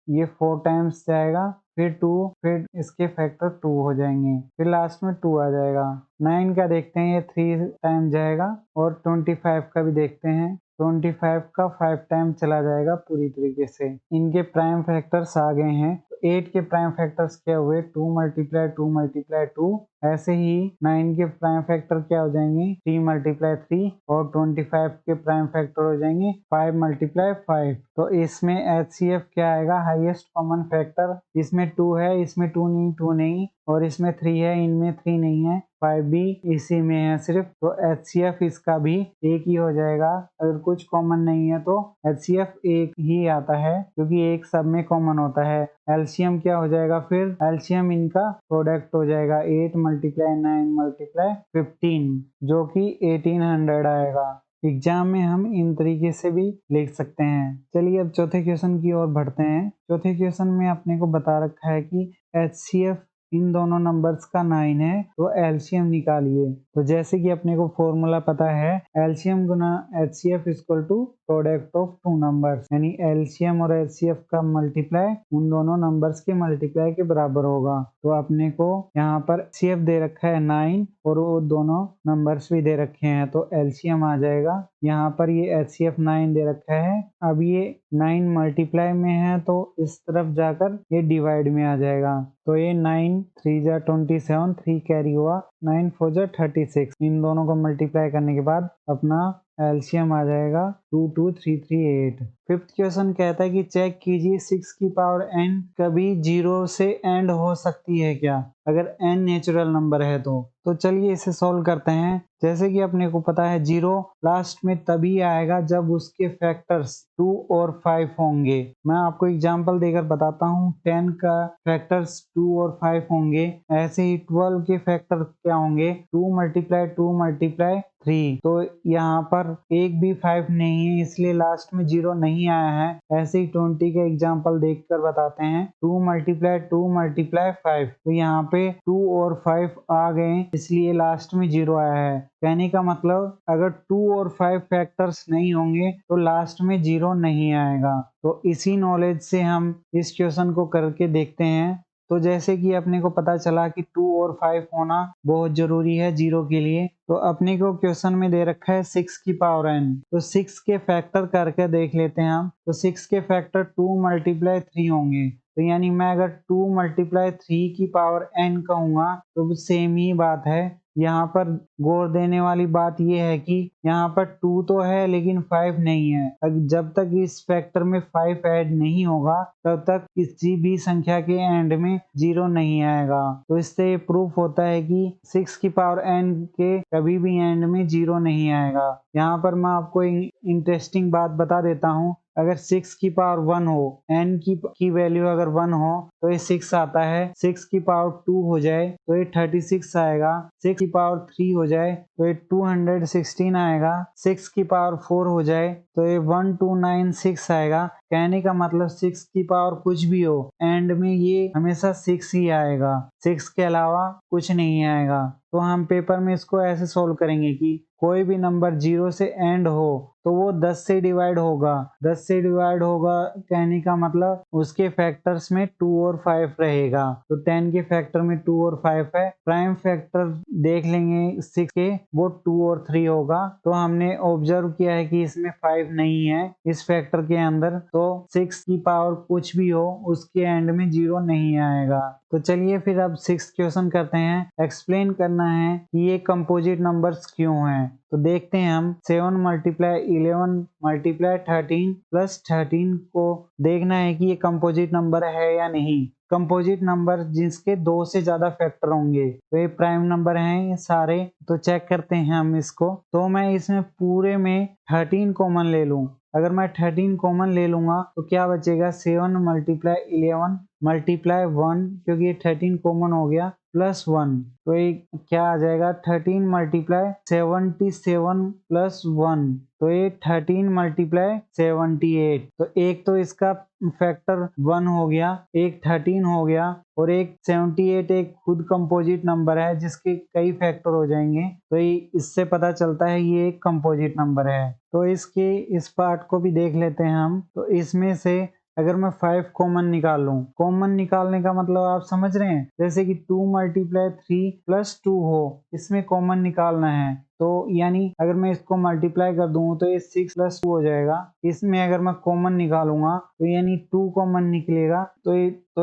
ये 4 टाइम्स जाएगा, फिर 2, फिर इसके फैक्टर 2 हो जाएंगे, फिर लास्ट में 2 आ जाएगा। 9 का देखते हैं, ये 3 टाइम जाएगा, और 25 का भी देखते हैं। 25 का 5 टाइम चला जाएगा पूरी तरीके से। इनके प्राइम फैक्टर्स आ गए हैं। 8 के प्राइम फैक्टर्स क्या हुए 2 मल्टीप्लाई 2 मल्टीप्लाई 2। ऐसे ही 9 के प्राइम फैक्टर क्या हो जाएंगे 3 मल्टीप्लाई 3, और 25 के प्राइम फैक्टर हो जाएंगे 5 मल्टीप्लाई 5। तो इसमें HCF क्या आएगा, हाईएस्ट कॉमन फैक्टर। इसमें 2 है, इसमें 2 नहीं, 2 नहीं, और इसमें 3 है, इनमें 3 नहीं है, 5 भी इसी में है सिर्फ। तो HCF इसका भी एक ही हो जाएगा। अगर कुछ कॉमन नहीं है तो HCF एक ही आता है, क्योंकि एक सब में कॉमन होता है। LCM क्या हो जाएगा, फिर LCM इनका प्रोडक्ट हो जाएगा 8 मल्टीप्लाई 9 मल्टीप्लाई 15, जो कि 1800 आएगा। एग्जाम में हम इन तरीके से भी लिख सकते हैं। चलिए अब चौथे क्वेश्चन की ओर बढ़ते हैं। चौथे क्वेश्चन में अपने को बता रखा है कि HCF इन दोनों नंबर्स का 9 है, तो LCM निकालिए। तो जैसे कि अपने को फॉर्मूला पता है, LCM गुना HCF equal to product of two numbers, यानी एलसीएम और एचसीएफ का मल्टीप्लाई उन दोनों नंबर्स के मल्टीप्लाई के बराबर होगा। तो अपने को यहाँ पर एचसीएफ दे रखा है 9 और वो दोनों नंबर्स भी दे रखे हैं, तो एलसीएम आ जाएगा। यहाँ पर ये एचसीएफ 9 दे रखा है, अब ये 9 मल्टीप्लाई में है तो इस तरफ जाकर ये डिवाइड में आ जाएगा। तो ये 9 3 जा 27, 3 कैरी हुआ, 9 4 जा 36। इन दोनों को मल्टीप्लाई करने के बाद अपना एलसीएम आ जाएगा 22338। फिफ्थ क्वेश्चन कहता है कि चेक कीजिए 6 की पावर n कभी 0 से एंड हो सकती है क्या, अगर n नेचुरल नंबर है तो चलिए इसे सॉल्व करते हैं। जैसे कि अपने को पता है 0 लास्ट में तभी आएगा जब उसके फैक्टर्स 2 और 5 होंगे। मैं आपको एग्जांपल देकर बताता हूँ। 10 का फैक्टर्स 2 और 5 होंगे, ऐसे ही 12 के फैक्टर क्या होंगे, 2 मल्टीप्लाई 2 मल्टीप्लाई 3। तो यहाँ पर एक भी 5 नहीं है, इसलिए लास्ट में 0 नहीं आया है। ऐसे ही 20 का एग्जांपल देखकर बताते हैं। 2 मल्टीप्लाई 2 मल्टीप्लाई 5, तो यहाँ पे 2 और 5 आ गए, इसलिए लास्ट में 0 आया है। कहने का मतलब अगर 2 और 5 फैक्टर्स नहीं होंगे तो लास्ट में 0 नहीं आएगा। तो इसी नॉलेज से हम इस क्वेश्चन को करके देखते हैं। तो जैसे कि अपने को पता चला कि 2 और 5 होना बहुत जरूरी है 0 के लिए, तो अपने को क्वेश्चन में दे रखा है 6 की पावर n, तो 6 के फैक्टर करके देख लेते हैं हम। तो 6 के फैक्टर 2 मल्टीप्लाई 3 होंगे, तो यानी मैं अगर 2 मल्टीप्लाई 3 की पावर n कहूँगा तो सेम ही बात है। यहाँ पर गौर देने वाली बात यह है कि यहाँ पर 2 तो है लेकिन 5 नहीं है। जब तक इस फैक्टर में 5 ऐड नहीं होगा तब तक किसी भी संख्या के एंड में 0 नहीं आएगा। तो इससे ये प्रूफ होता है कि 6 की पावर n के कभी भी एंड में 0 नहीं आएगा। यहाँ पर मैं आपको इंटरेस्टिंग बात बता देता हूँ। अगर 6 की पावर 1 हो, n की वैल्यू अगर 1 हो तो ये 6 आता है। 6 की पावर 2 हो जाए तो ये 36 आएगा। 6 की पावर 3 हो जाए तो ये 216 आएगा। 6 की पावर 4 हो जाए तो ये 1296 आएगा। कहने का मतलब 6 की पावर कुछ भी हो, एंड में ये हमेशा 6 ही आएगा, 6 के अलावा कुछ नहीं आएगा। तो हम पेपर में इसको ऐसे सोल्व करेंगे कि कोई भी नंबर 0 से एंड हो तो वो 10 से डिवाइड होगा। 10 से डिवाइड होगा कहने का मतलब उसके फैक्टर्स में 2 और 5 रहेगा। तो 10 के फैक्टर में 2 और 5 है। प्राइम फैक्टर देख लेंगे 6 के, वो 2 और 3 होगा। तो हमने ऑब्जर्व किया है कि इसमें 5 नहीं है इस फैक्टर के अंदर, तो 6 की पावर कुछ भी हो उसके एंड में 0 नहीं आएगा। तो चलिए फिर अब 6 क्वेश्चन करते हैं। एक्सप्लेन करना है कि ये कंपोजिट नंबर्स क्यों हैं। तो देखते हैं हम। 7 मल्टीप्लाई 11 मल्टीप्लाई 13 प्लस 13 को देखना है कि ये कंपोजिट नंबर है या नहीं। कंपोजिट नंबर जिसके 2 से ज्यादा फैक्टर होंगे तो ये प्राइम नंबर हैं ये सारे। तो चेक करते हैं हम इसको। तो मैं इसमें पूरे में 13 कॉमन ले लूं। अगर मैं 13 कॉमन ले लूंगा तो क्या बचेगा, 7 मल्टीप्लाई 11 मल्टीप्लाई 1, क्योंकि ये 13 कॉमन हो गया, प्लस 1। तो ये क्या आ जाएगा, 13 मल्टीप्लाई 77 प्लस 1, तो ये 13 मल्टीप्लाई 78। तो एक तो इसका फैक्टर 1 हो गया, एक 13 हो गया, और एक 78 एक खुद कंपोजिट नंबर है जिसके कई फैक्टर हो जाएंगे। तो इससे पता चलता है ये एक कंपोजिट नंबर है। तो इसके इस पार्ट को भी देख लेते हैं हम। तो इसमें से अगर मैं 5 कॉमन निकाल लूं, कॉमन निकालने का मतलब आप समझ रहे हैं, जैसे कि 2 मल्टीप्लाई 3 प्लस 2 हो, इसमें कॉमन निकालना है। तो यानी अगर मैं इसको मल्टीप्लाई कर दूं तो ये 6 प्लस 2 हो जाएगा। इसमें अगर मैं कॉमन निकालूंगा तो यानी 2 कॉमन निकलेगा, तो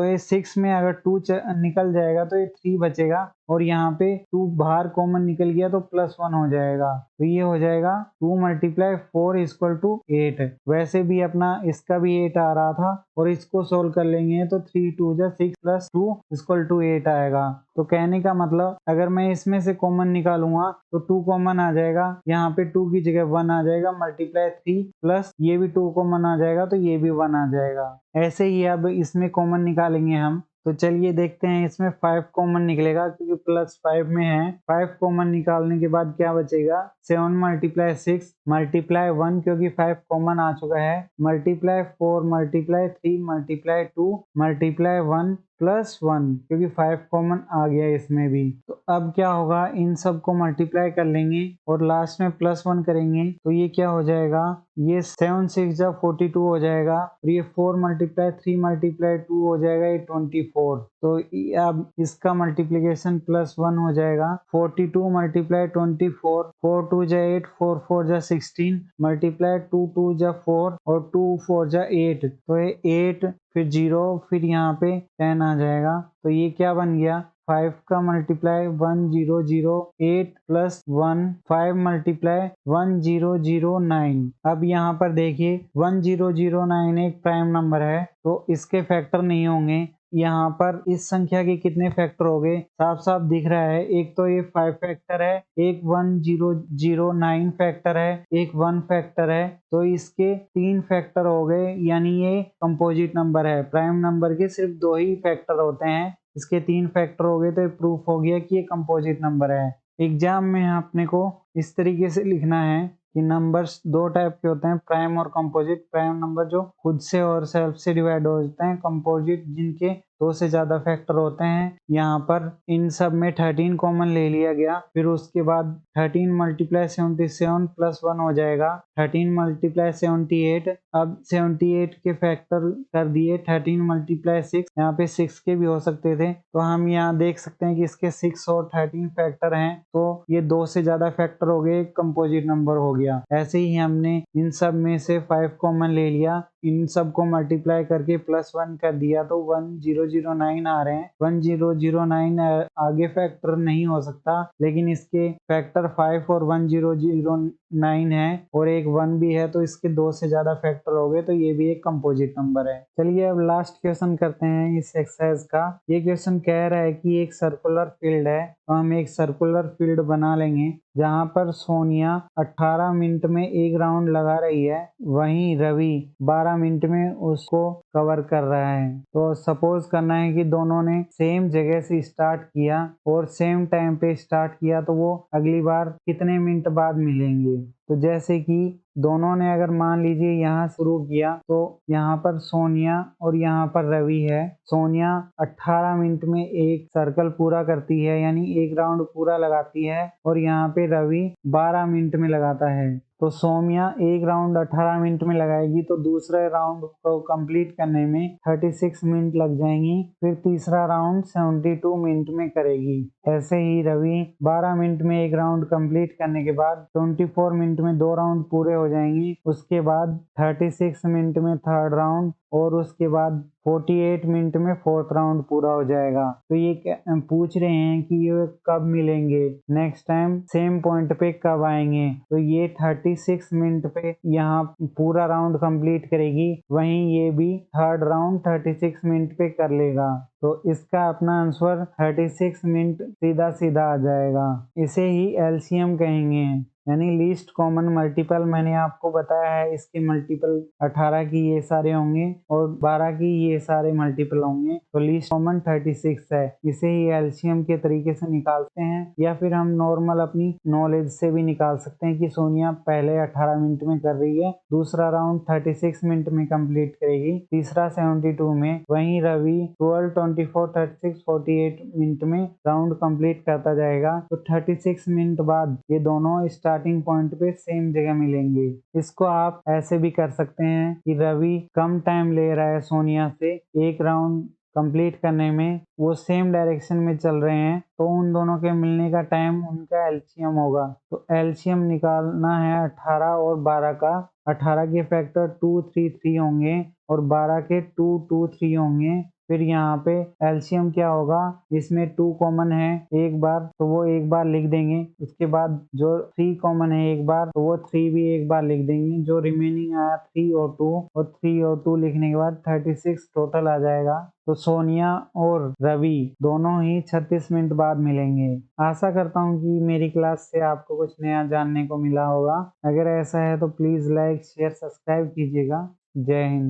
ये 6 में अगर 2 निकल जाएगा तो ये 3 बचेगा, और यहाँ पे 2 बाहर कॉमन निकल गया तो प्लस 1 हो जाएगा। तो ये हो जाएगा 2 मल्टीप्लाई 4 इक्वल टू 8। वैसे भी अपना इसका भी 8 आ रहा था, और इसको सोल्व कर लेंगे तो 3 2 जा 6 प्लस 2 इक्वल टू 8 आएगा। तो कहने का मतलब अगर मैं इसमें से कॉमन निकालूंगा तो 2 कॉमन आ जाएगा, यहाँ पे 2 की जगह 1 आ जाएगा, मल्टीप्लाई 3 प्लस ये भी 2 कॉमन आ जाएगा तो ये भी 1 आ जाएगा। ऐसे ही अब इसमें कॉमन निकालेंगे हम। तो चलिए देखते हैं, इसमें 5 कॉमन निकलेगा क्योंकि प्लस 5 में है। 5 कॉमन निकालने के बाद क्या बचेगा, 7 मल्टीप्लाई 6 मल्टीप्लाई 1, क्योंकि 5 कॉमन आ चुका है, मल्टीप्लाई 4 मल्टीप्लाई 3 मल्टीप्लाई 2 मल्टीप्लाई 1 +1 क्योंकि 5 कॉमन आ गया इसमें भी। तो अब क्या होगा, इन सब को मल्टीप्लाई कर लेंगे और लास्ट में +1 करेंगे तो ये क्या हो जाएगा, ये 7 6 जा 42 हो जाएगा और ये 4 × 3 × 2 हो जाएगा, ये 24। तो अब इसका मल्टीप्लिकेशन +1 हो जाएगा। 42 × 24, 4 2 जा 8, 4 4 जा 16 मल्टीप्लाई 2 2 जा 4 और 2 4 जा 8, तो ये 8 फिर 0 फिर यहाँ पे 10 आ जाएगा। तो ये क्या बन गया, 5 का मल्टीप्लाई 1008 + 1, 5 × 1009। अब यहाँ पर देखिए 1009 एक प्राइम नंबर है तो इसके फैक्टर नहीं होंगे। यहाँ पर इस संख्या के कितने फैक्टर हो गए, साफ साफ दिख रहा है। एक तो ये 5 फैक्टर है, एक 1009 फैक्टर है, एक 1 फैक्टर है, तो इसके 3 फैक्टर हो गए, यानी ये कंपोजिट नंबर है। प्राइम नंबर के सिर्फ 2 ही फैक्टर होते हैं, इसके 3 फैक्टर हो गए तो ये प्रूफ हो गया कि ये कंपोजिट नंबर है। एग्जाम में अपने को इस तरीके से लिखना है कि नंबर्स 2 टाइप के होते हैं, प्राइम और कंपोजिट। प्राइम नंबर जो खुद से और सेल्फ से डिवाइड हो जाते हैं, कंपोजिट जिनके 2 से ज्यादा फैक्टर होते हैं। यहाँ पर इन सब में 13 कॉमन ले लिया गया, फिर उसके बाद 13 × 77 + 1 हो जाएगा, 13 × 78। अब 78 के फैक्टर कर दिए, 13 × 6, यहाँ पे 6 के भी हो सकते थे, तो हम यहाँ देख सकते हैं कि इसके 6 और 13 फैक्टर हैं, तो ये 2 से ज्यादा फैक्टर हो गए, कंपोजिट नंबर हो गया। ऐसे ही हमने इन सब में से 5 कॉमन ले लिया, इन सब को मल्टीप्लाई करके +1 कर दिया तो 1009 आ रहे हैं। 1009 आगे फैक्टर नहीं हो सकता, लेकिन इसके फैक्टर 5 और 1009 है और एक 1 भी है, तो इसके 2 से ज्यादा फैक्टर हो गए, तो ये भी एक कंपोजिट नंबर है। चलिए अब लास्ट क्वेश्चन करते हैं इस एक्सरसाइज का। ये क्वेश्चन कह रहा है कि एक सर्कुलर फील्ड है, तो हम एक सर्कुलर फील्ड बना लेंगे जहां पर सोनिया 18 मिनट में एक राउंड लगा रही है, वहीं रवि 12 मिनट में उसको कवर कर रहा है। तो सपोज करना है कि दोनों ने सेम जगह से स्टार्ट किया और सेम टाइम पे स्टार्ट किया, तो वो अगली बार कितने मिनट बाद मिलेंगे। तो जैसे कि दोनों ने अगर मान लीजिए यहाँ शुरू किया, तो यहाँ पर सोनिया और यहाँ पर रवि है। सोनिया 18 मिनट में एक सर्कल पूरा करती है, यानी एक राउंड पूरा लगाती है, और यहाँ पे रवि 12 मिनट में लगाता है। तो सोनिया एक राउंड 18 मिनट में लगाएगी, तो दूसरे राउंड को कंप्लीट करने में 36 मिनट लग जाएंगी, फिर तीसरा राउंड 72 मिनट में करेगी। ऐसे ही रवि 12 मिनट में एक राउंड कंप्लीट करने के बाद 24 मिनट में 2 राउंड पूरे हो जाएंगी, उसके बाद 36 मिनट में थर्ड राउंड, और उसके बाद 48 मिनट में फोर्थ राउंड पूरा हो जाएगा। तो ये पूछ रहे हैं कि ये कब मिलेंगे, नेक्स्ट टाइम सेम पॉइंट पे कब आएंगे। तो ये 36 मिनट पे यहाँ पूरा राउंड कंप्लीट करेगी, वहीं ये भी थर्ड राउंड 36 मिनट पे कर लेगा। तो इसका अपना आंसर 36 मिनट सीधा सीधा आ जाएगा। इसे ही एलसीएम कहेंगे, यानी लीस्ट कॉमन मल्टीपल। मैंने आपको बताया है इसके मल्टीपल 18 की ये सारे होंगे और 12 की ये सारे मल्टीपल होंगे, तो लीस्ट कॉमन 36 है। इसे ही एलसीएम के तरीके से निकालते हैं, या फिर हम नॉर्मल अपनी नॉलेज से भी निकाल सकते हैं कि सोनिया पहले 18 मिनट में कर रही है, दूसरा राउंड 36 मिनट में कंप्लीट करेगी, तीसरा 72 में, वहीं रवि 12 24 36 48 मिनट में राउंड कंप्लीट करता जाएगा। तो 36 मिनट बाद ये दोनों स्टार्टिंग पॉइंट पे सेम जगह मिलेंगे। इसको आप ऐसे भी कर सकते हैं कि रवि कम टाइम ले रहा है सोनिया से एक राउंड कंप्लीट करने में, वो सेम डायरेक्शन में चल रहे हैं, तो उन दोनों के मिलने का टाइम उनका एलसीएम होगा। तो एलसीएम निकालना है 18 और 12 का। 18 के फैक्टर 2 3 3 होंगे और 12 के 2 2 3 होंगे। फिर यहाँ पे एलसीएम क्या होगा, इसमें 2 कॉमन है एक बार, तो वो एक बार लिख देंगे। उसके बाद जो 3 कॉमन है एक बार, तो वो 3 भी एक बार लिख देंगे। जो रिमेनिंग आया 3 और 2, और 3 और 2 लिखने के बाद 36 टोटल आ जाएगा। तो सोनिया और रवि दोनों ही 36 मिनट बाद मिलेंगे। आशा करता हूँ कि मेरी क्लास से आपको कुछ नया जानने को मिला होगा। अगर ऐसा है तो प्लीज लाइक शेयर सब्सक्राइब कीजिएगा। जय हिंद।